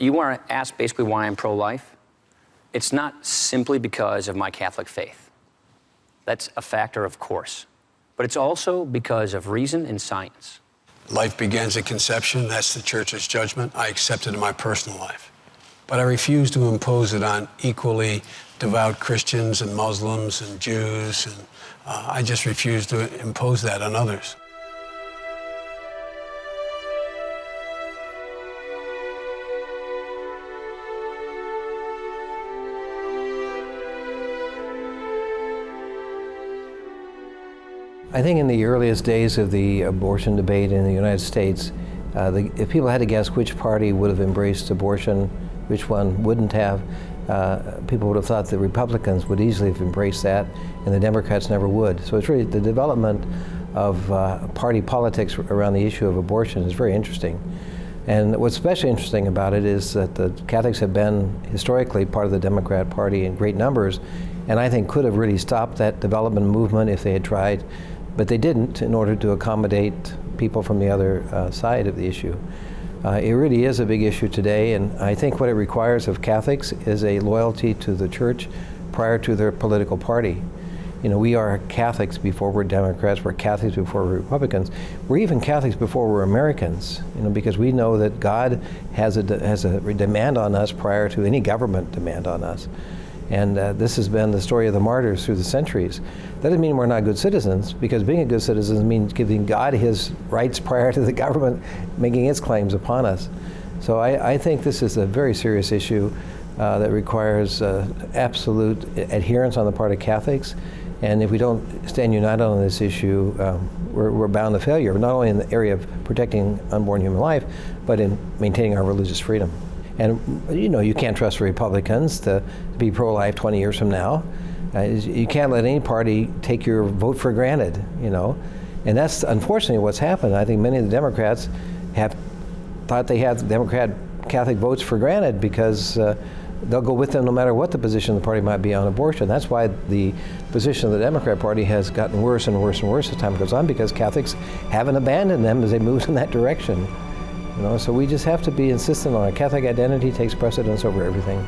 you want to ask basically why I'm pro-life? It's not simply because of my Catholic faith. That's a factor, of course. But it's also because of reason and science. Life begins at conception. That's the Church's judgment. I accept it in my personal life. But I refuse to impose it on equally devout Christians and Muslims and Jews. And I just refuse to impose that on others. I think in the earliest days of the abortion debate in the United States, if people had to guess which party would have embraced abortion, which one wouldn't have, people would have thought the Republicans would easily have embraced that, and the Democrats never would. So it's really the development of party politics around the issue of abortion is very interesting. And what's especially interesting about it is that the Catholics have been historically part of the Democrat Party in great numbers, and I think could have really stopped that development movement if they had tried. But they didn't, in order to accommodate people from the other side of the issue. It really is a big issue today, and I think what it requires of Catholics is a loyalty to the Church prior to their political party. You know, we are Catholics before we're Democrats, we're Catholics before we're Republicans. We're even Catholics before we're Americans, you know, because we know that God has a demand on us prior to any government demand on us. And this has been the story of the martyrs through the centuries. That doesn't mean we're not good citizens, because being a good citizen means giving God his rights prior to the government making its claims upon us. So I think this is a very serious issue that requires absolute adherence on the part of Catholics. And if we don't stand united on this issue, we're bound to failure, not only in the area of protecting unborn human life, but in maintaining our religious freedom. And you know, you can't trust Republicans to be pro-life 20 years from now. You can't let any party take your vote for granted, you know. And that's unfortunately what's happened. I think many of the Democrats have thought they had Catholic votes for granted because they'll go with them no matter what the position of the party might be on abortion. That's why the position of the Democrat Party has gotten worse and worse and worse as time goes on, because Catholics haven't abandoned them as they moved in that direction. You know, so we just have to be insistent on it. Catholic identity takes precedence over everything.